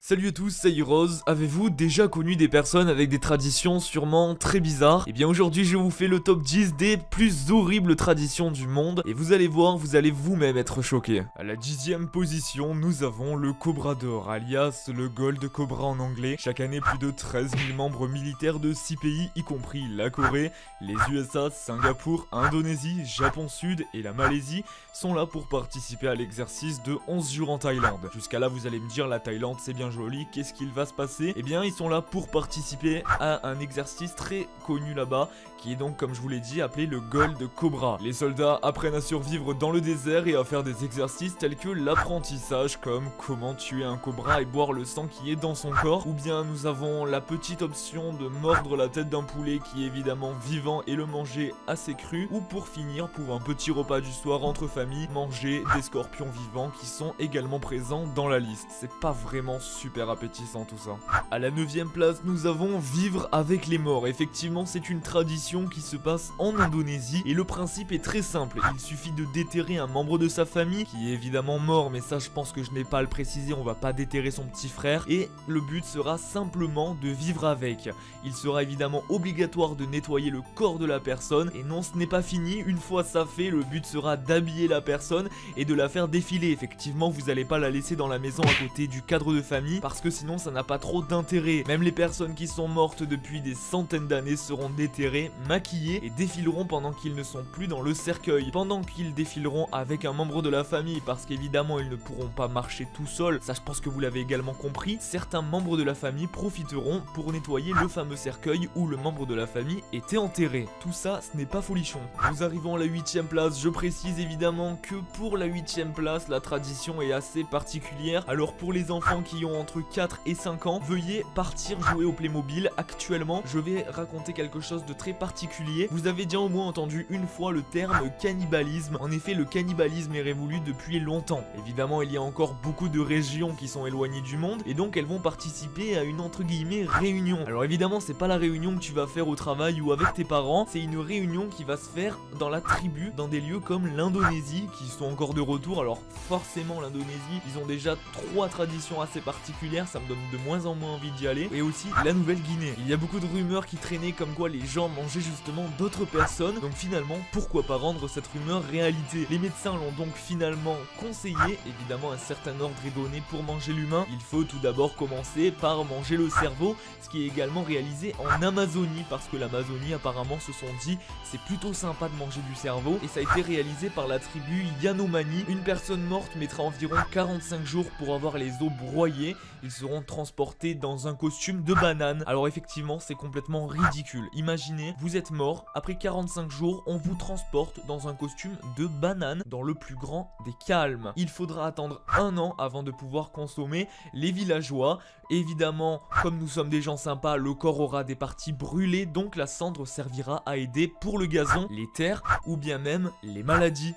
Salut à tous, c'est Heroes. Avez-vous déjà connu des personnes avec des traditions sûrement très bizarres? Et bien aujourd'hui je vous fais le top 10 des plus horribles traditions du monde et vous allez voir, vous allez vous-même être choqués. À la 10e position, nous avons le Cobra d'or, alias le Gold Cobra en anglais. Chaque année, plus de 13 000 membres militaires de 6 pays, y compris la Corée, les USA, Singapour, Indonésie, Japon Sud et la Malaisie, sont là pour participer à l'exercice de 11 jours en Thaïlande. Jusqu'à là, vous allez me dire, la Thaïlande c'est bien joli, qu'est-ce qu'il va se passer? Eh bien, ils sont là pour participer à un exercice très connu là-bas, qui est donc, comme je vous l'ai dit, appelé le Gold Cobra. Les soldats apprennent à survivre dans le désert et à faire des exercices tels que l'apprentissage, comme comment tuer un cobra et boire le sang qui est dans son corps, ou bien nous avons la petite option de mordre la tête d'un poulet qui est évidemment vivant et le manger assez cru, ou pour finir, pour un petit repas du soir entre familles, manger des scorpions vivants qui sont également présents dans la liste. C'est pas vraiment super appétissant tout ça. À la 9e place, nous avons vivre avec les morts. Effectivement, c'est une tradition qui se passe en Indonésie et le principe est très simple. Il suffit de déterrer un membre de sa famille qui est évidemment mort, mais ça je pense que je n'ai pas à le préciser, on va pas déterrer son petit frère, et le but sera simplement de vivre avec. Il sera évidemment obligatoire de nettoyer le corps de la personne, et non, ce n'est pas fini. Une fois ça fait, le but sera d'habiller la personne et de la faire défiler. Effectivement, vous n'allez pas la laisser dans la maison à côté du cadre de famille, parce que sinon ça n'a pas trop d'intérêt. Même les personnes qui sont mortes depuis des centaines d'années seront déterrées, maquillées et défileront pendant qu'ils ne sont plus dans le cercueil. Pendant qu'ils défileront avec un membre de la famille, parce qu'évidemment ils ne pourront pas marcher tout seuls, ça je pense que vous l'avez également compris, certains membres de la famille profiteront pour nettoyer le fameux cercueil où le membre de la famille était enterré. Tout ça, ce n'est pas folichon. Nous arrivons à la 8e place, je précise évidemment que pour la 8e place, la tradition est assez particulière. Alors pour les enfants qui ont entre 4 et 5 ans, veuillez partir jouer au Playmobil. Actuellement, je vais raconter quelque chose de très particulier. Vous avez déjà au moins entendu une fois le terme cannibalisme. En effet, le cannibalisme est révolu depuis longtemps. Évidemment, il y a encore beaucoup de régions qui sont éloignées du monde et donc elles vont participer à une entre guillemets réunion. Alors évidemment, c'est pas la réunion que tu vas faire au travail ou avec tes parents, c'est une réunion qui va se faire dans la tribu, dans des lieux comme l'Indonésie qui sont encore de retour. Alors forcément l'Indonésie, ils ont déjà 3 traditions assez particulières, ça me donne de moins en moins envie d'y aller. Et aussi la Nouvelle-Guinée. Il y a beaucoup de rumeurs qui traînaient comme quoi les gens mangeaient justement d'autres personnes, donc finalement pourquoi pas rendre cette rumeur réalité. Les médecins l'ont donc finalement conseillé. Évidemment, un certain ordre est donné pour manger l'humain. Il faut tout d'abord commencer par manger le cerveau, ce qui est également réalisé en Amazonie, parce que l'Amazonie apparemment se sont dit c'est plutôt sympa de manger du cerveau, et ça a été réalisé par la tribu Yanomami. Une personne morte mettra environ 45 jours pour avoir les os broyés. Ils seront transportés dans un costume de banane. Alors effectivement, c'est complètement ridicule. Imaginez, vous êtes mort, après 45 jours, on vous transporte dans un costume de banane dans le plus grand des calmes. Il faudra attendre 1 an avant de pouvoir consommer les villageois. Évidemment, comme nous sommes des gens sympas, le corps aura des parties brûlées, donc la cendre servira à aider pour le gazon, les terres ou bien même les maladies.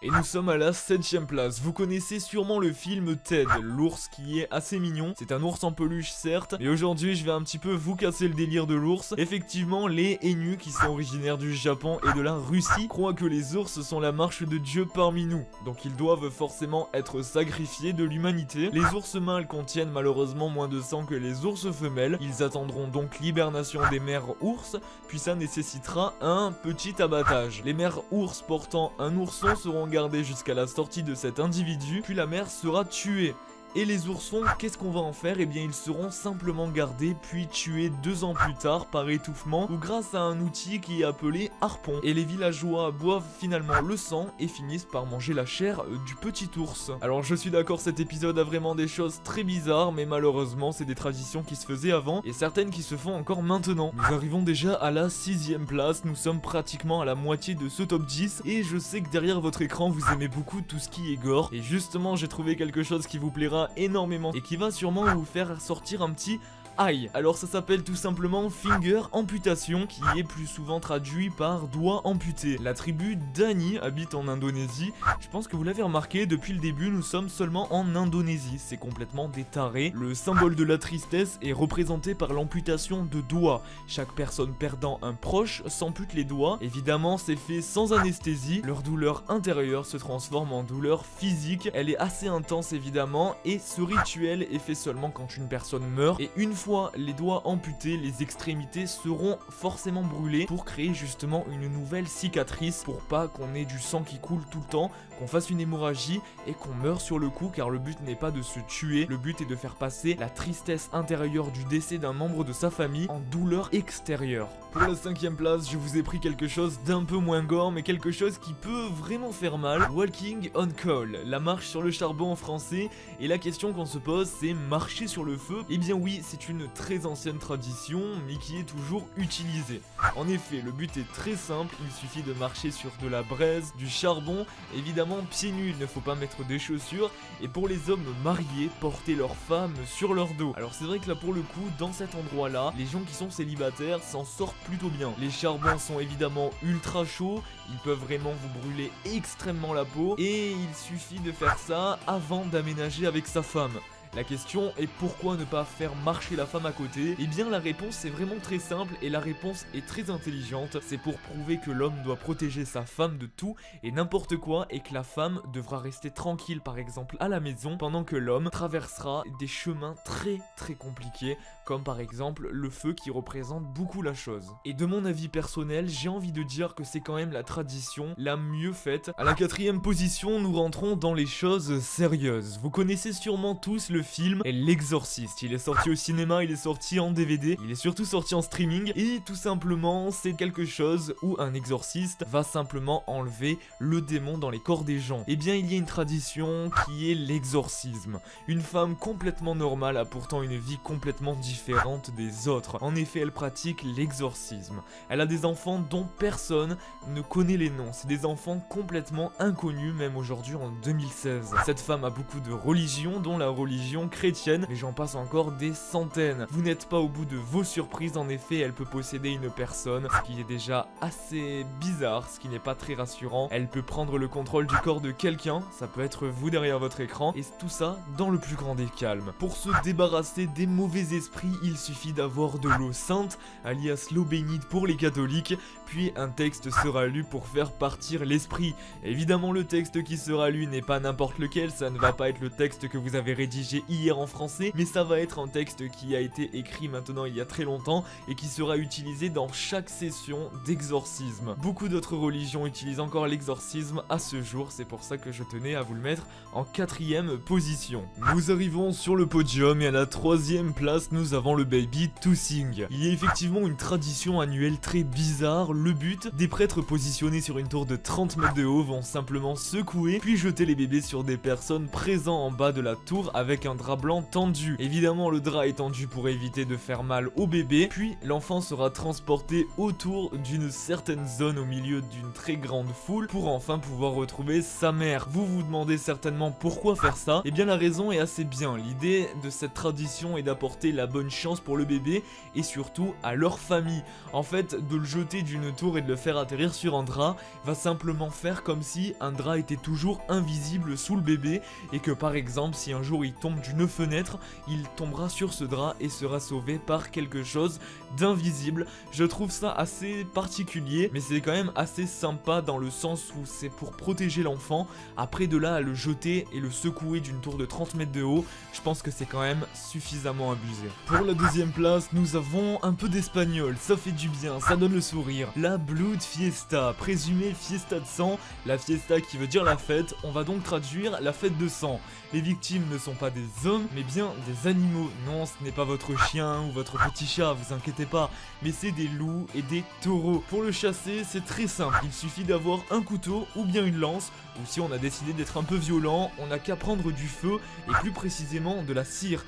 Et nous sommes à la 7e place. Vous connaissez sûrement le film Ted, l'ours qui est assez mignon. C'est un ours en peluche certes, mais aujourd'hui je vais un petit peu vous casser le délire de l'ours. Effectivement, les Ainu qui sont originaires du Japon et de la Russie croient que les ours sont la marche de Dieu parmi nous. Donc ils doivent forcément être sacrifiés de l'humanité. Les ours mâles contiennent malheureusement moins de sang que les ours femelles. Ils attendront donc l'hibernation des mères ours, puis ça nécessitera un petit abattage. Les mères ours portant un ourson seront gardés jusqu'à la sortie de cet individu, puis la mère sera tuée. Et les oursons, qu'est-ce qu'on va en faire? Eh bien ils seront simplement gardés puis tués 2 ans plus tard par étouffement ou grâce à un outil qui est appelé harpon. Et les villageois boivent finalement le sang et finissent par manger la chair du petit ours. Alors je suis d'accord, cet épisode a vraiment des choses très bizarres, mais malheureusement c'est des traditions qui se faisaient avant et certaines qui se font encore maintenant. Nous arrivons déjà à la 6e place, nous sommes pratiquement à la moitié de ce top 10 et je sais que derrière votre écran vous aimez beaucoup tout ce qui est gore. Et justement j'ai trouvé quelque chose qui vous plaira énormément et qui va sûrement vous faire sortir un petit aïe. Alors ça s'appelle tout simplement finger amputation, qui est plus souvent traduit par doigt amputé. La tribu Dani habite en Indonésie. Je pense que vous l'avez remarqué, depuis le début nous sommes seulement en Indonésie, c'est complètement des tarés. Le symbole de la tristesse est représenté par l'amputation de doigts. Chaque personne perdant un proche s'ampute les doigts. Évidemment c'est fait sans anesthésie, leur douleur intérieure se transforme en douleur physique. Elle est assez intense évidemment, et ce rituel est fait seulement quand une personne meurt. Et une fois les doigts amputés, les extrémités seront forcément brûlées pour créer justement une nouvelle cicatrice, pour pas qu'on ait du sang qui coule tout le temps, qu'on fasse une hémorragie et qu'on meure sur le coup, car le but n'est pas de se tuer, le but est de faire passer la tristesse intérieure du décès d'un membre de sa famille en douleur extérieure. Pour la 5ème place, je vous ai pris quelque chose d'un peu moins gore, mais quelque chose qui peut vraiment faire mal. Walking on coal, la marche sur le charbon en français, et la question qu'on se pose c'est marcher sur le feu. Eh bien oui, c'est une très ancienne tradition, mais qui est toujours utilisée. En effet, le but est très simple, il suffit de marcher sur de la braise, du charbon, évidemment pieds nus, il ne faut pas mettre des chaussures, et pour les hommes mariés, porter leur femme sur leur dos. Alors c'est vrai que là pour le coup, dans cet endroit là, les gens qui sont célibataires s'en sortent plutôt bien. Les charbons sont évidemment ultra chauds, ils peuvent vraiment vous brûler extrêmement la peau, et il suffit de faire ça avant d'aménager avec sa femme. La question est pourquoi ne pas faire marcher la femme à côté? Eh bien la réponse est vraiment très simple et la réponse est très intelligente. C'est pour prouver que l'homme doit protéger sa femme de tout et n'importe quoi, et que la femme devra rester tranquille par exemple à la maison pendant que l'homme traversera des chemins très compliqués, comme par exemple le feu qui représente beaucoup la chose. Et de mon avis personnel, j'ai envie de dire que c'est quand même la tradition la mieux faite. À la 4ème position, nous rentrons dans les choses sérieuses. Vous connaissez sûrement tous le film L'Exorciste. Il est sorti au cinéma, il est sorti en DVD, il est surtout sorti en streaming, et tout simplement c'est quelque chose où un exorciste va simplement enlever le démon dans les corps des gens. Et bien il y a une tradition qui est l'exorcisme. Une femme complètement normale a pourtant une vie complètement différente des autres. En effet, elle pratique l'exorcisme. Elle a des enfants dont personne ne connaît les noms. C'est des enfants complètement inconnus, même aujourd'hui en 2016. Cette femme a beaucoup de religions, dont la religion chrétienne, mais j'en passe encore des centaines. Vous n'êtes pas au bout de vos surprises, en effet, elle peut posséder une personne, ce qui est déjà assez bizarre, ce qui n'est pas très rassurant. Elle peut prendre le contrôle du corps de quelqu'un, ça peut être vous derrière votre écran, et tout ça dans le plus grand des calmes. Pour se débarrasser des mauvais esprits, il suffit d'avoir de l'eau sainte, alias l'eau bénite pour les catholiques, puis un texte sera lu pour faire partir l'esprit. Évidemment, le texte qui sera lu n'est pas n'importe lequel, ça ne va pas être le texte que vous avez rédigé hier en français, mais ça va être un texte qui a été écrit maintenant il y a très longtemps et qui sera utilisé dans chaque session d'exorcisme. Beaucoup d'autres religions utilisent encore l'exorcisme à ce jour, c'est pour ça que je tenais à vous le mettre en 4ème position. Nous arrivons sur le podium et à la 3ème place nous avons le baby tossing. Il y a effectivement une tradition annuelle très bizarre. Le but, des prêtres positionnés sur une tour de 30 mètres de haut vont simplement secouer puis jeter les bébés sur des personnes présentes en bas de la tour avec un drap blanc tendu. Évidemment, le drap est tendu pour éviter de faire mal au bébé, puis l'enfant sera transporté autour d'une certaine zone au milieu d'une très grande foule pour enfin pouvoir retrouver sa mère. Vous vous demandez certainement pourquoi faire ça? Eh bien la raison est assez bien. L'idée de cette tradition est d'apporter la bonne chance pour le bébé et surtout à leur famille. En fait, de le jeter d'une tour et de le faire atterrir sur un drap va simplement faire comme si un drap était toujours invisible sous le bébé, et que par exemple si un jour il tombe d'une fenêtre, il tombera sur ce drap et sera sauvé par quelque chose d'invisible. Je trouve ça assez particulier, mais c'est quand même assez sympa dans le sens où c'est pour protéger l'enfant. Après, de là à le jeter et le secouer d'une tour de 30 mètres de haut, je pense que c'est quand même suffisamment abusé. Pour la 2ème place, nous avons un peu d'espagnol, ça fait du bien, ça donne le sourire. La Blood Fiesta, présumée fiesta de sang, la fiesta qui veut dire la fête, on va donc traduire la fête de sang. Les victimes ne sont pas des hommes, mais bien des animaux. Non, ce n'est pas votre chien ou votre petit chat, vous inquiétez pas, mais c'est des loups et des taureaux. Pour le chasser, c'est très simple, il suffit d'avoir un couteau ou bien une lance, ou si on a décidé d'être un peu violent, on n'a qu'à prendre du feu, et plus précisément de la cire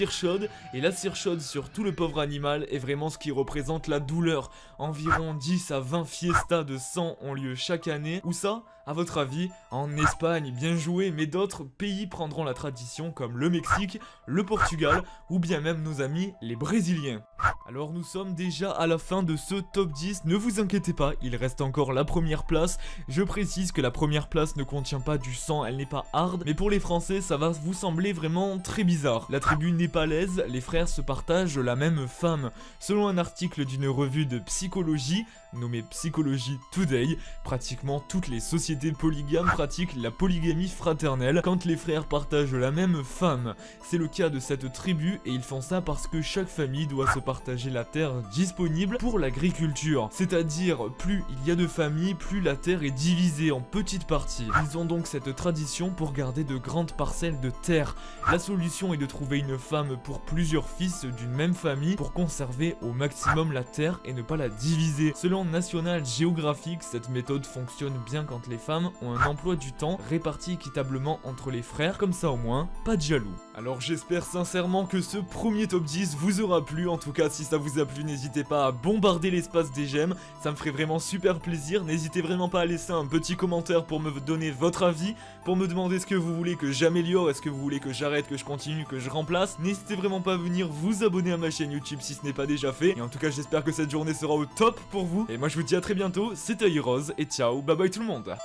chaude, et la cire chaude sur tout le pauvre animal est vraiment ce qui représente la douleur. Environ 10 à 20 fiestas de sang ont lieu chaque année. Où ça? À votre avis, en Espagne, bien joué, mais d'autres pays prendront la tradition comme le Mexique, le Portugal ou bien même nos amis les Brésiliens. Alors nous sommes déjà à la fin de ce top 10, ne vous inquiétez pas, il reste encore la première place. Je précise que la première place ne contient pas du sang, elle n'est pas hard, mais pour les Français ça va vous sembler vraiment très bizarre. La tribu népalaise, les frères se partagent la même femme. Selon un article d'une revue de psychologie, nommée Psychology Today, pratiquement toutes les sociétés polygames pratiquent la polygamie fraternelle quand les frères partagent la même femme. C'est le cas de cette tribu et ils font ça parce que chaque famille doit se partager la terre disponible pour l'agriculture. C'est-à-dire, plus il y a de familles, plus la terre est divisée en petites parties. Ils ont donc cette tradition pour garder de grandes parcelles de terre. La solution est de trouver une femme pour plusieurs fils d'une même famille pour conserver au maximum la terre et ne pas la diviser. Selon National Geographic, cette méthode fonctionne bien quand les femmes ont un emploi du temps réparti équitablement entre les frères, comme ça au moins, pas de jaloux. Alors j'espère sincèrement que ce premier top 10 vous aura plu, en tout cas si ça vous a plu n'hésitez pas à bombarder l'espace des j'aime, ça me ferait vraiment super plaisir, n'hésitez vraiment pas à laisser un petit commentaire pour me donner votre avis, pour me demander ce que vous voulez que j'améliore, est-ce que vous voulez que j'arrête, que je continue, que je remplace, n'hésitez vraiment pas à venir vous abonner à ma chaîne YouTube si ce n'est pas déjà fait, et en tout cas j'espère que cette journée sera au top pour vous, et moi je vous dis à très bientôt, c'était Heroes, et ciao, bye bye tout le monde.